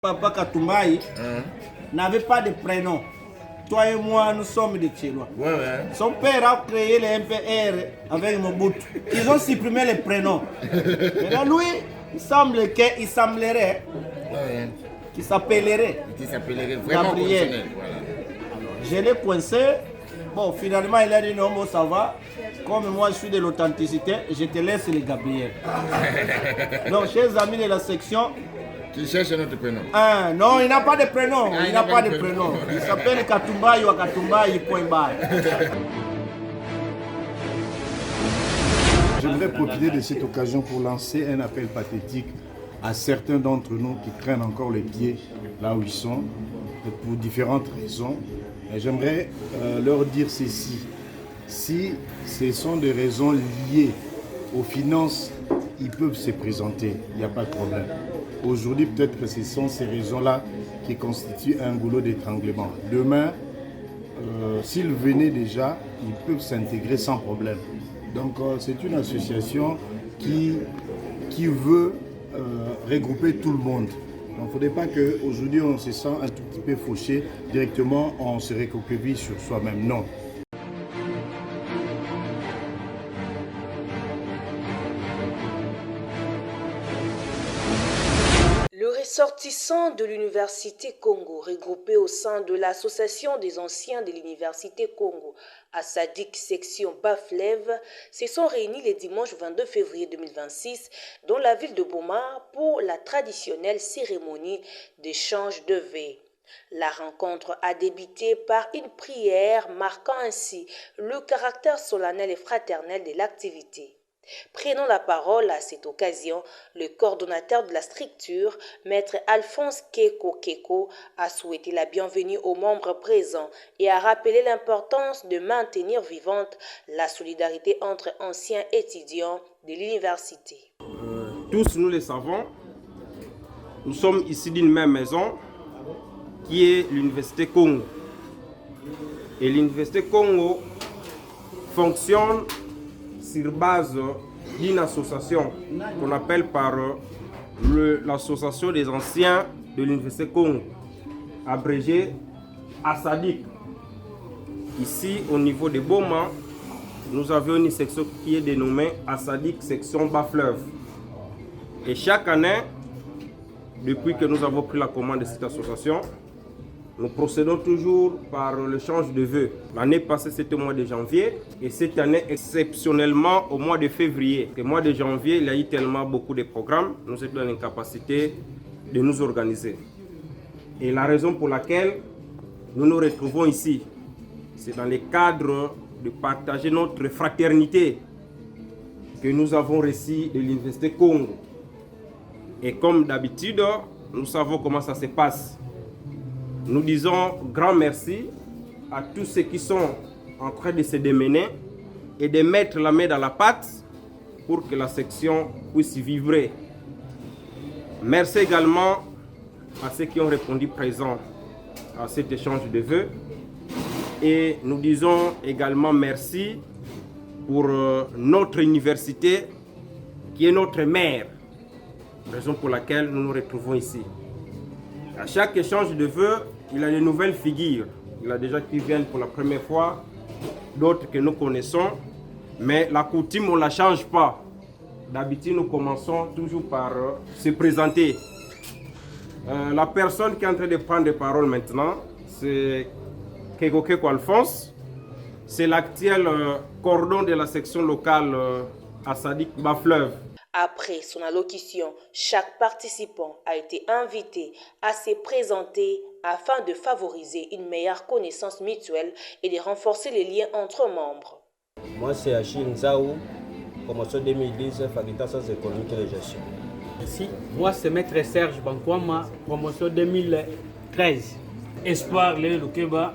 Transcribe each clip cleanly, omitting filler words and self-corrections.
Papa Katumbaï n'avait pas de prénom. Toi et moi, nous sommes des Tchélois. Son père a créé les MPR avec Mobutu. Ils ont supprimé les prénoms. Maintenant, lui, il semblerait qu'il s'appellerait Gabriel. Je l'ai coincé. Bon, finalement, il a dit non, bon, ça va. Comme moi, je suis de l'authenticité, je te laisse les Gabriel. Donc, chers amis de la section, qui cherche notre prénom. Ah, non, il n'a pas de prénom. Il n'a pas de prénom. Il s'appelle Katumbaï ou Katumbaï, point barre. J'aimerais profiter de cette occasion pour lancer un appel pathétique à certains d'entre nous qui traînent encore les pieds là où ils sont, pour différentes raisons. Et j'aimerais leur dire ceci. Si ce sont des raisons liées aux finances, ils peuvent se présenter, il n'y a pas de problème. Aujourd'hui, peut-être que ce sont ces raisons-là qui constituent un goulot d'étranglement. Demain, s'ils venaient déjà, ils peuvent s'intégrer sans problème. Donc, c'est une association qui veut regrouper tout le monde. Donc, il ne faudrait pas qu'aujourd'hui, on se sent un tout petit peu fauché. Directement, on se recroqueville sur soi-même. Non. Le ressortissant de l'Université Congo, regroupé au sein de l'Association des anciens de l'Université Congo, à Sadik section Baflev, se sont réunis le dimanche 22 février 2026 dans la ville de Boma pour la traditionnelle cérémonie d'échange de vœux. La rencontre a débuté par une prière marquant ainsi le caractère solennel et fraternel de l'activité. Prenant la parole à cette occasion, le coordonnateur de la structure, Maître Alphonse Keko, a souhaité la bienvenue aux membres présents et a rappelé l'importance de maintenir vivante la solidarité entre anciens étudiants de l'université. Tous nous le savons, nous sommes ici d'une même maison qui est l'Université Congo. Et l'Université Congo fonctionne sur base d'une association qu'on appelle par l'association des anciens de l'Université Congo, abrégée ASADIC. Ici, au niveau de Boma, nous avons une section qui est dénommée ASADIC section Bas-Fleuve. Et chaque année, depuis que nous avons pris la commande de cette association, nous procédons toujours par l'échange de vœux. L'année passée, c'était au mois de janvier et cette année, exceptionnellement, au mois de février. Le mois de janvier, il y a eu tellement beaucoup de programmes, nous étions dans l'incapacité de nous organiser. Et la raison pour laquelle nous nous retrouvons ici, c'est dans le cadre de partager notre fraternité que nous avons reçue de l'Université Congo. Et comme d'habitude, nous savons comment ça se passe. Nous disons grand merci à tous ceux qui sont en train de se démener et de mettre la main dans la pâte pour que la section puisse vibrer. Merci également à ceux qui ont répondu présent à cet échange de vœux. Et nous disons également merci pour notre université qui est notre mère, raison pour laquelle nous nous retrouvons ici. À chaque échange de vœux, il y a de nouvelles figures. Il y a déjà qui viennent pour la première fois, d'autres que nous connaissons, mais la coutume, on ne la change pas. D'habitude, nous commençons toujours par se présenter. La personne qui est en train de prendre la parole maintenant, c'est Keko Alphonse. C'est l'actuel cordon de la section locale à Sadik Bas-Fleuve. Après son allocution, chaque participant a été invité à se présenter afin de favoriser une meilleure connaissance mutuelle et de renforcer les liens entre membres. Moi, c'est Achille Nzaou, promotion 2010, faculté sciences économiques et de gestion. Ici, moi, c'est Maître Serge Bankwama, promotion 2013. Espoir Léo Lukeba,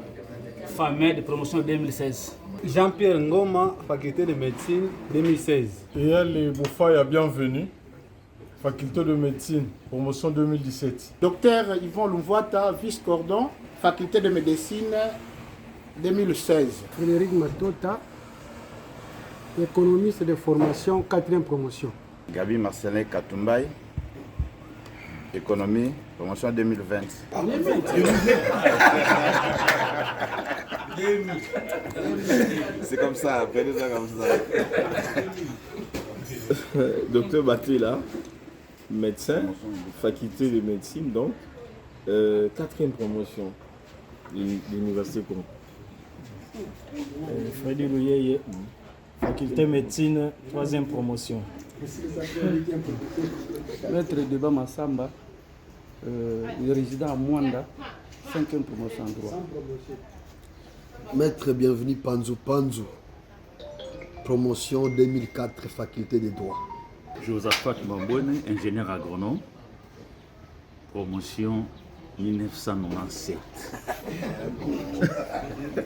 FAMED, promotion 2016. Jean-Pierre Ngoma, faculté de médecine 2016. Et elle, Boufaya, bienvenue, faculté de médecine, promotion 2017. Docteur Yvon Lumvata, vice-cordon, faculté de médecine 2016. Frédéric Matota, économiste de formation, 4e promotion. Gabi Marcelin Katumbaï, Économie, promotion 2020. C'est comme ça, appelez ça comme ça. Docteur Batela, médecin, faculté de médecine, donc, 4e promotion de l'Université Congo. Freddy Louyeye, faculté médecine, 3e promotion. Maître Deba Massamba, résident à Mwanda, 5e promotion en droit. Maître Bienvenu Panzou Panzou, promotion 2004, faculté de droit. Josaphat Mambone, ingénieur agronome, promotion 1997.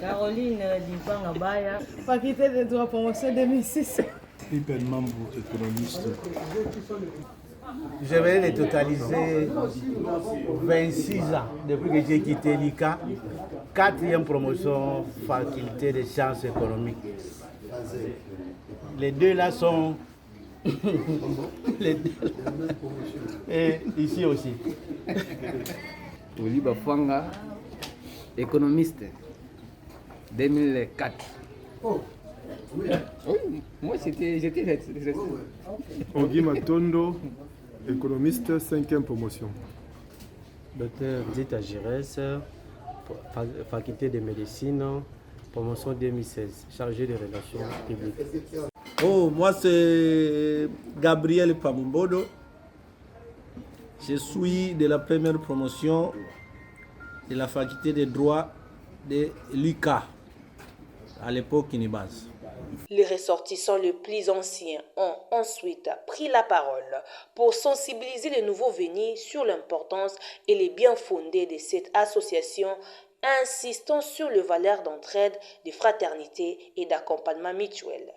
Caroline Dimpanga Baya, faculté de droit, promotion 2006. Hyper membre économiste. Je vais les totaliser 26 ans depuis que j'ai quitté l'ICA. 4e promotion, faculté de sciences économiques. Les deux là sont... les deux. Et ici aussi. Oliba Fanga, économiste, 2004. Moi j'étais Ogui Matondo, économiste, 5e promotion. Docteur Dita Giresse, faculté de médecine, promotion 2016, chargé de relations publiques. Oh, moi c'est Gabriel Pamumbodo. Je suis de la première promotion de la faculté de droit de l'UCA, à l'époque Inibaz. Les ressortissants les plus anciens ont ensuite pris la parole pour sensibiliser les nouveaux venus sur l'importance et les biens fondés de cette association, insistant sur les valeurs d'entraide, de fraternité et d'accompagnement mutuel.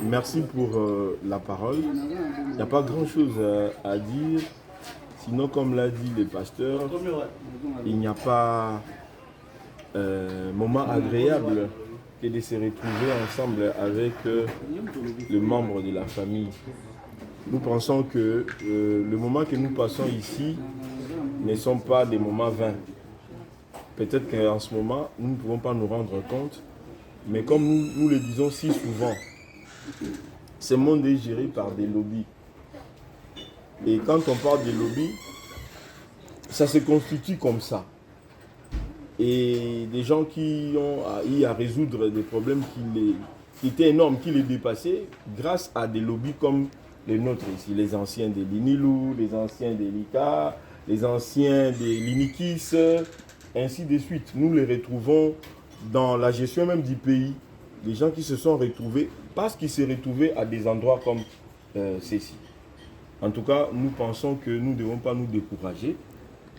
Merci pour la parole. Il n'y a pas grand-chose à dire. Sinon, comme l'a dit le pasteur, il n'y a pas moment agréable que de se retrouver ensemble avec les membres de la famille. Nous pensons que le moment que nous passons ici ne sont pas des moments vains. Peut-être qu'en ce moment, nous ne pouvons pas nous rendre compte, mais comme nous le disons si souvent, ce monde est géré par des lobbies. Et quand on parle des lobbies, ça se constitue comme ça. Et des gens qui ont eu à résoudre des problèmes qui étaient énormes, qui les dépassaient, grâce à des lobbies comme les nôtres ici, les anciens de l'INILU, les anciens de l'ICA, les anciens de l'INIKIS, ainsi de suite. Nous les retrouvons dans la gestion même du pays, des gens qui se sont retrouvés parce qu'ils se retrouvaient à des endroits comme ceci. En tout cas, nous pensons que nous ne devons pas nous décourager,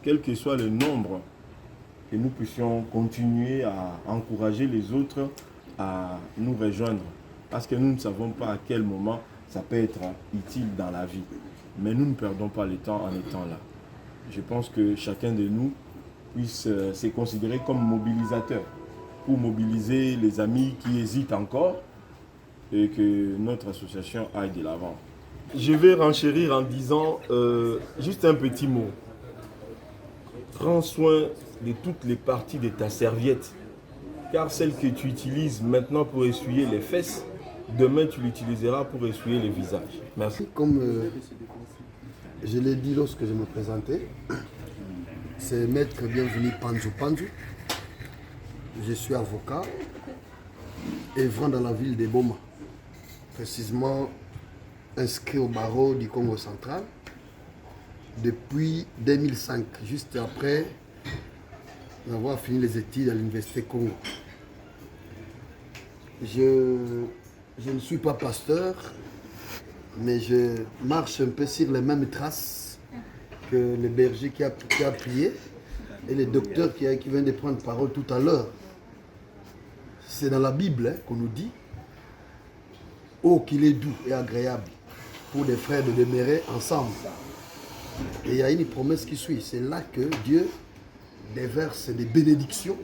quel que soit le nombre, que nous puissions continuer à encourager les autres à nous rejoindre. Parce que nous ne savons pas à quel moment ça peut être utile dans la vie. Mais nous ne perdons pas le temps en étant là. Je pense que chacun de nous puisse se considérer comme mobilisateur pour mobiliser les amis qui hésitent encore et que notre association aille de l'avant. Je vais renchérir en disant juste un petit mot. Prends soin de toutes les parties de ta serviette, car celle que tu utilises maintenant pour essuyer les fesses, demain tu l'utiliseras pour essuyer le visage. Merci. Comme je l'ai dit lorsque je me présentais, c'est Maître Bienvenu Panzou Panzou. Je suis avocat, œuvrant dans la ville de Boma, précisément inscrit au barreau du Congo central depuis 2005, juste après avoir fini les études à l'Université Congo. Je ne suis pas pasteur, mais je marche un peu sur les mêmes traces que le berger qui a prié et le docteur qui vient de prendre parole tout à l'heure. C'est dans la Bible qu'on nous dit « Oh, qu'il est doux et agréable pour des frères de demeurer ensemble ». Et il y a une promesse qui suit. C'est là que Dieu déverse des bénédictions.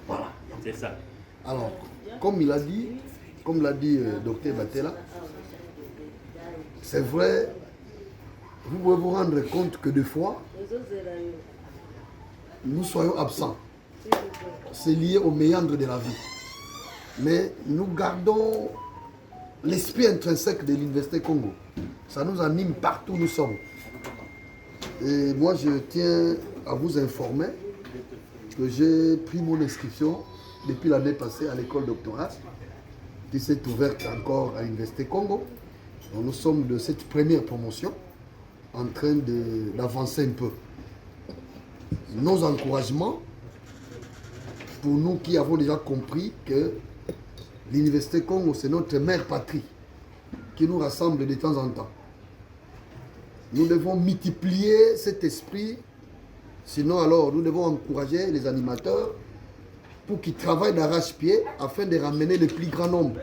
Voilà. C'est ça. Alors, comme l'a dit Dr Batela, c'est vrai, vous pouvez vous rendre compte que des fois, nous soyons absents. C'est lié au méandre de la vie. Mais nous gardons l'esprit intrinsèque de l'Université Congo. Ça nous anime partout où nous sommes. Et moi, je tiens à vous informer que j'ai pris mon inscription depuis l'année passée à l'école doctorale qui s'est ouverte encore à l'Université Congo. Donc, nous sommes de cette première promotion en train d'avancer un peu. Nos encouragements, pour nous qui avons déjà compris que l'Université Congo, c'est notre mère patrie qui nous rassemble de temps en temps. Nous devons multiplier cet esprit, sinon alors nous devons encourager les animateurs pour qu'ils travaillent d'arrache-pied afin de ramener le plus grand nombre.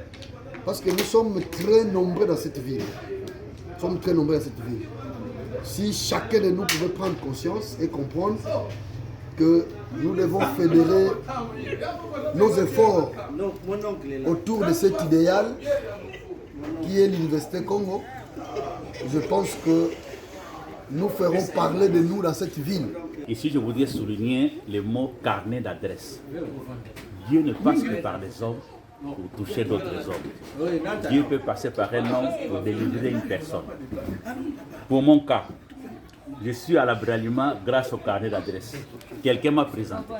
Parce que nous sommes très nombreux dans cette ville. Nous sommes très nombreux dans cette ville. Si chacun de nous pouvait prendre conscience et comprendre que nous devons fédérer nos efforts autour de cet idéal qui est l'Université Congo, je pense que nous ferons parler de nous dans cette ville. Ici, je voudrais souligner le mot carnet d'adresse. Dieu ne passe que par les hommes pour toucher d'autres hommes. Dieu peut passer par un homme pour délivrer une personne. Pour mon cas, je suis à la Bralima grâce au carnet d'adresse. Quelqu'un m'a présenté.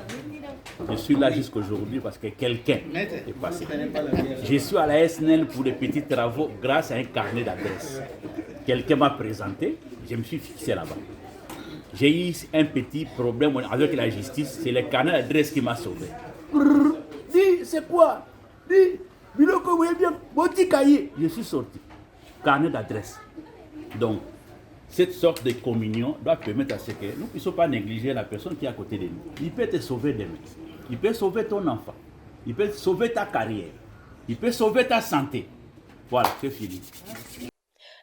Je suis là jusqu'aujourd'hui parce que quelqu'un est passé. Je suis à la SNL pour les petits travaux grâce à un carnet d'adresse. Quelqu'un m'a présenté, je me suis fixé là-bas. J'ai eu un petit problème avec la justice, c'est le carnet d'adresse qui m'a sauvé. Dis, c'est quoi? Dis, Biloko, vous bien, petit cahier. Je suis sorti. Carnet d'adresse. Donc, cette sorte de communion doit permettre à ce que nous ne puissions pas négliger la personne qui est à côté de nous. Il peut te sauver demain. Il peut sauver ton enfant. Il peut sauver ta carrière. Il peut sauver ta santé. Voilà, c'est fini.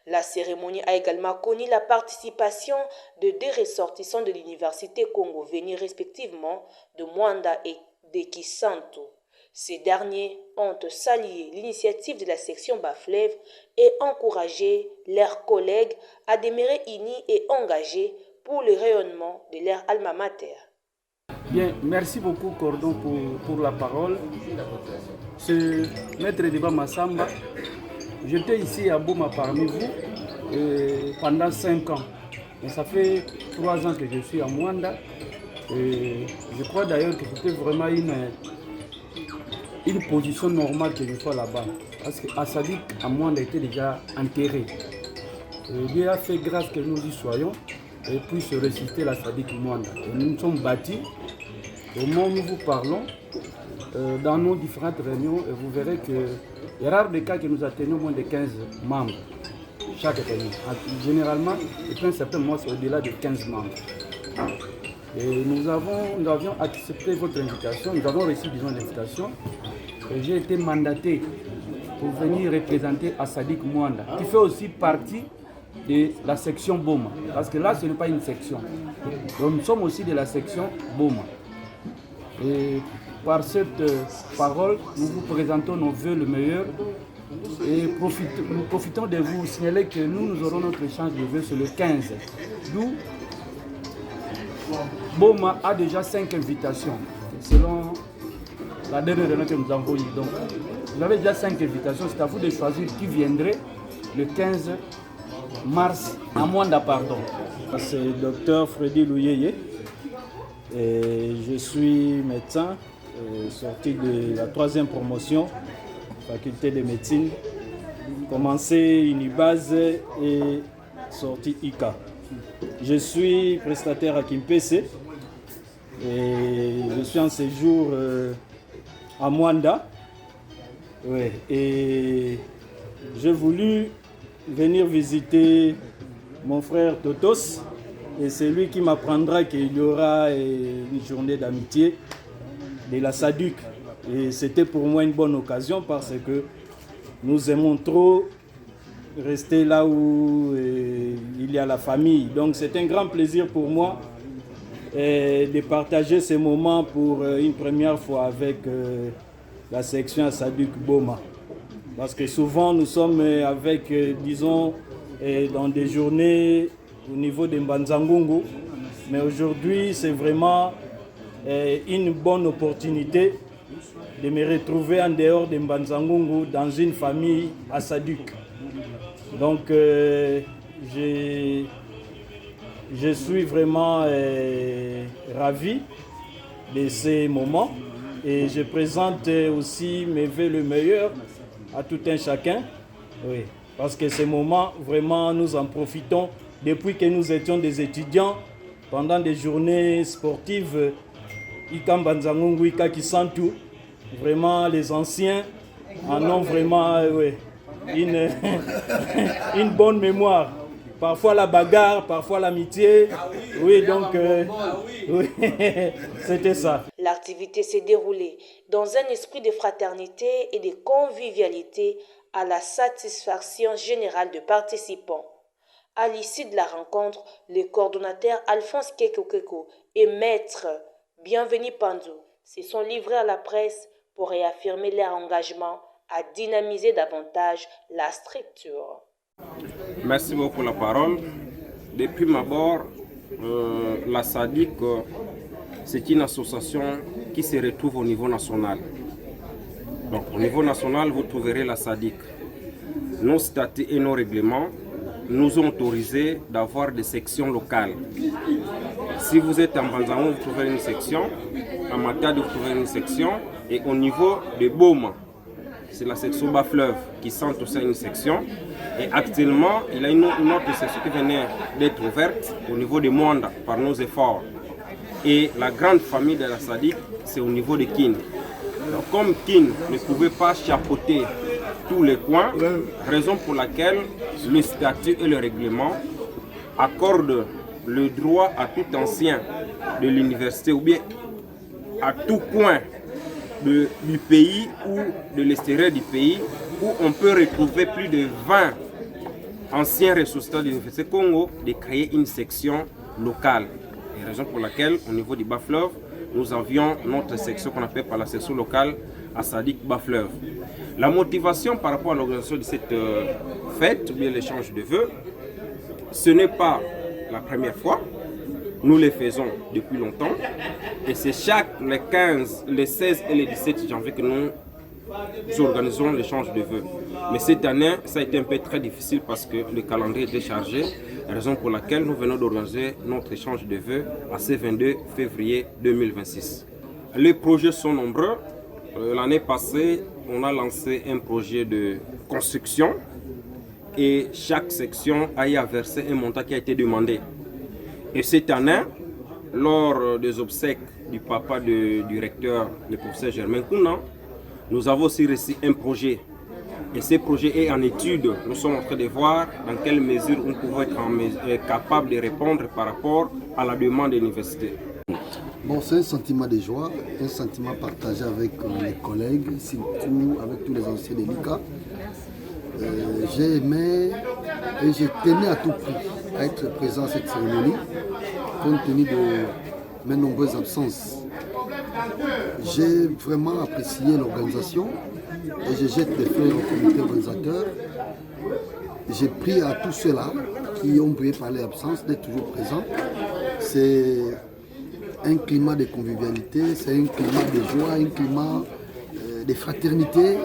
La cérémonie a également connu la participation de 2 ressortissants de l'Université Congo venus respectivement de Mwanda et de Kisanto. Ces derniers ont salué l'initiative de la section Baflev et encouragé leurs collègues à demeurer unis et engagés pour le rayonnement de leur alma mater. Bien, merci beaucoup Cordon pour la parole. C'est Maître Diba Massamba. J'étais ici à Boma parmi vous pendant 5 ans. Et ça fait 3 ans que je suis à Mwanda. Et je crois d'ailleurs que c'était vraiment une position normale que je sois là-bas. Parce qu'à Sadik, à Mwanda était déjà enterré. Et Dieu a fait grâce que nous y soyons et puisse ressusciter la Sadik Mwanda. Et nous nous sommes bâtis. Au moment où nous vous parlons, dans nos différentes réunions, et vous verrez que il y a rare des cas que nous atteignons moins de 15 membres chaque réunion. Généralement, depuis un certain mois, c'est au-delà de 15 membres. Et nous avions accepté votre invitation, nous avons reçu l'invitation. J'ai été mandaté pour venir représenter Sadik Mwanda, qui fait aussi partie de la section Boma. Parce que là, ce n'est pas une section. Donc, nous sommes aussi de la section Boma. Et par cette parole, nous vous présentons nos vœux le meilleur et nous profitons de vous signaler que nous aurons notre échange de vœux sur le 15. D'où Boma a déjà 5 invitations, selon la dernière réunion que nous avons eue. Donc, vous avez déjà 5 invitations, c'est à vous de choisir qui viendrait le 15 mars à Mwanda, pardon. C'est Dr Freddy Louyeye et je suis médecin. Sorti de la 3e promotion, faculté de médecine, commencé Unibase et sorti ICA. Je suis prestataire à Kimpese et je suis en séjour à Mwanda. Ouais, et j'ai voulu venir visiter mon frère Totos et c'est lui qui m'apprendra qu'il y aura une journée d'amitié de la SADUC. Et c'était pour moi une bonne occasion parce que nous aimons trop rester là où il y a la famille. Donc c'est un grand plaisir pour moi de partager ces moments pour une première fois avec la section SADUC Boma. Parce que souvent nous sommes avec, disons, dans des journées au niveau de Mbanzangungu. Mais aujourd'hui, c'est vraiment une bonne opportunité de me retrouver en dehors de Mbanzangungu dans une famille à Saduk. Donc, je suis vraiment ravi de ces moments et je présente aussi mes vœux le meilleur à tout un chacun. Oui, parce que ces moments, vraiment, nous en profitons depuis que nous étions des étudiants pendant des journées sportives. Ika Mbanzangungu, Ika Kisantu, vraiment les anciens en ont vraiment une bonne mémoire. Parfois la bagarre, parfois l'amitié. Oui, donc, oui, c'était ça. L'activité s'est déroulée dans un esprit de fraternité et de convivialité à la satisfaction générale des participants. À l'issue de la rencontre, le coordonnateur Alphonse Kekokeko et maître Bienvenu Panzo se sont livrés à la presse pour réaffirmer leur engagement à dynamiser davantage la structure. Merci beaucoup pour la parole. Depuis ma bord, la SADIC, c'est une association qui se retrouve au niveau national. Donc au niveau national, vous trouverez la SADIC. Nos statuts et nos règlements nous ont autorisé d'avoir des sections locales. Si vous êtes en Mbanzangungu, vous trouverez une section, à Matadi, vous trouverez une section, et au niveau de Boma, c'est la section Bas-Fleuve qui sent aussi une section. Et actuellement, il y a une autre section qui venait d'être ouverte au niveau de Mwanda par nos efforts. Et la grande famille de la SADIC, c'est au niveau de Kin. Donc, comme Kin ne pouvait pas chapeauter tous les coins, raison pour laquelle le statut et le règlement accordent le droit à tout ancien de l'université ou bien à tout coin du pays ou de l'extérieur du pays où on peut retrouver plus de 20 anciens ressortissants de l'Université Congo de créer une section locale. Et raison pour laquelle au niveau du Bas-Fleuve, nous avions notre section qu'on appelle par la section locale à SADIC Bas-Fleuve. La motivation par rapport à l'organisation de cette fête ou bien l'échange de vœux, ce n'est pas la première fois. Nous les faisons depuis longtemps et c'est chaque les 15, les 16 et les 17 janvier que nous organisons l'échange de vœux. Mais cette année, ça a été un peu très difficile parce que le calendrier était chargé, raison pour laquelle nous venons d'organiser notre échange de vœux à ce 22 février 2026. Les projets sont nombreux. L'année passée, on a lancé un projet de construction et chaque section a y versé un montant qui a été demandé. Et cette année, lors des obsèques du papa du recteur, le professeur Germain Kouna, nous avons aussi reçu un projet. Et ce projet est en étude. Nous sommes en train de voir dans quelle mesure nous pouvons être capables de répondre par rapport à la demande de l'université. Bon, c'est un sentiment de joie, un sentiment partagé avec les collègues, surtout avec tous les anciens de l'ICA. J'ai aimé et je tenais à tout prix à être présent à cette cérémonie, compte tenu de mes nombreuses absences. J'ai vraiment apprécié l'organisation et je jette des fleurs au comité organisateur. J'ai pris à tous ceux-là qui ont brillé par leur absence d'être toujours présents. C'est un climat de convivialité, c'est un climat de joie, un climat de fraternité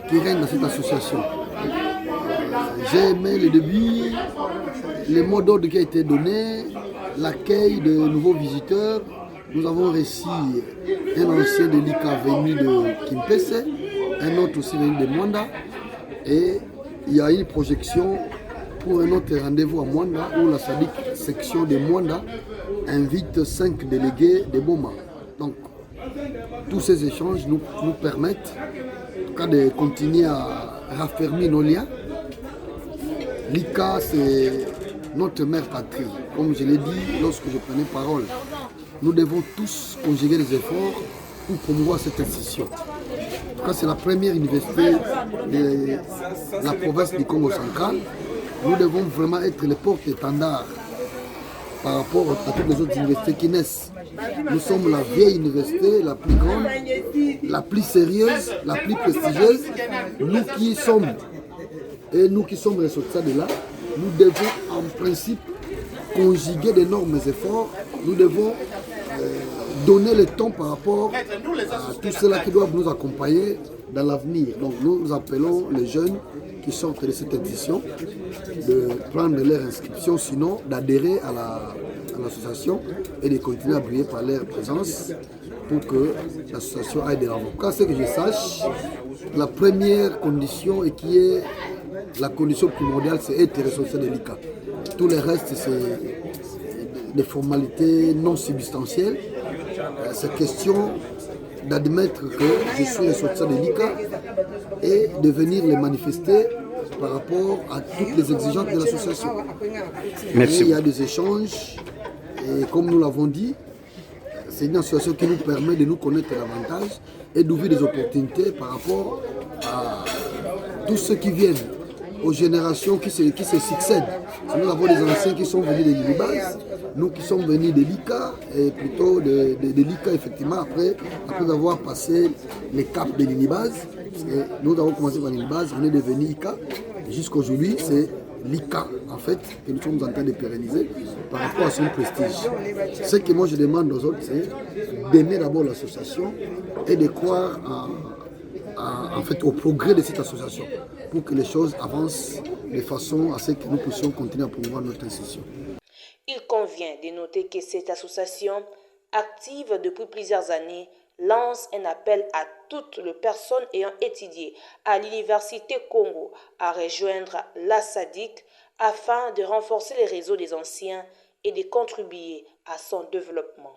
qui règne dans cette association. J'ai aimé le début, les mots d'ordre qui a été donné, l'accueil de nouveaux visiteurs. Nous avons reçu un ancien de l'ICA venu de Kimpese, un autre aussi venu de Mwanda. Et il y a une projection pour un autre rendez-vous à Mwanda où la SADIC section de Mwanda invite 5 délégués de Boma. Donc, tous ces échanges nous permettent en tout cas de continuer à raffermir nos liens. L'ICA, c'est notre mère patrie. Comme je l'ai dit lorsque je prenais parole, nous devons tous conjuguer les efforts pour promouvoir cette institution. En tout cas, c'est la première université de la province du Congo central. Nous devons vraiment être les porte-étendards par rapport à toutes les autres universités qui naissent. Nous sommes la vieille université, la plus grande, la plus sérieuse, la plus prestigieuse. Nous qui sommes ressortissants de là, nous devons en principe conjuguer d'énormes efforts. Nous devons donner le temps par rapport à tous ceux-là qui doivent nous accompagner dans l'avenir. Donc nous appelons les jeunes qui sortent de cette édition de prendre leur inscription, sinon d'adhérer à l'association et de continuer à briller par leur présence pour que l'association aille de l'avant. Quand c'est que je sache, la première condition et qui est la condition primordiale, c'est être responsable de l'ICA. Tout le reste, c'est des formalités non substantielles. C'est question d'admettre que je suis responsable de l'ICA et de venir les manifester par rapport à toutes les exigences de l'association. Il y a des échanges et comme nous l'avons dit, c'est une association qui nous permet de nous connaître davantage et d'ouvrir des opportunités par rapport à tous ceux qui viennent, aux générations qui se succèdent. Nous avons des anciens qui sont venus de l'Unibase, nous qui sommes venus de l'ICA, et plutôt de l'ICA effectivement, après avoir passé les caps de l'Unibase. Nous avons commencé par l'Unibase, on est devenu ICA, jusqu'à aujourd'hui c'est l'ICA en fait que nous sommes en train de pérenniser par rapport à son prestige. Ce que moi je demande aux autres, c'est d'aimer d'abord l'association et de croire en fait, au progrès de cette association pour que les choses avancent de façon à ce que nous puissions continuer à promouvoir notre institution. Il convient de noter que cette association, active depuis plusieurs années, lance un appel à toutes les personnes ayant étudié à l'Université Congo à rejoindre la SADIC afin de renforcer les réseaux des anciens et de contribuer à son développement.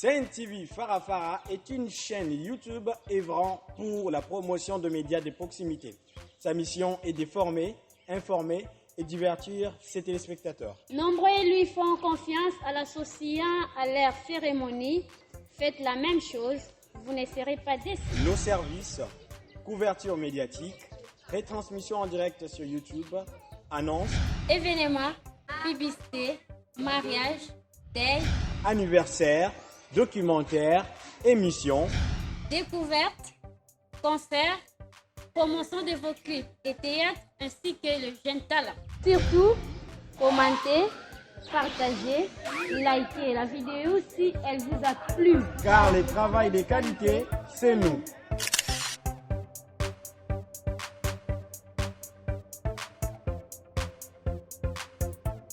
CNTV Farafara est une chaîne YouTube œuvrant pour la promotion de médias de proximité. Sa mission est de former, informer et divertir ses téléspectateurs. Nombreux lui font confiance à l'associant à leur cérémonie. Faites la même chose, vous ne serez pas déçus. Nos services, couverture médiatique, retransmission en direct sur YouTube, annonces, événements, publicité, mariage, deuil, anniversaire, documentaires, émissions, découvertes, concerts, promotion de vos clips et théâtre ainsi que le jeune talent. Surtout, commentez, partagez, likez la vidéo si elle vous a plu. Car le travail de qualité, c'est nous.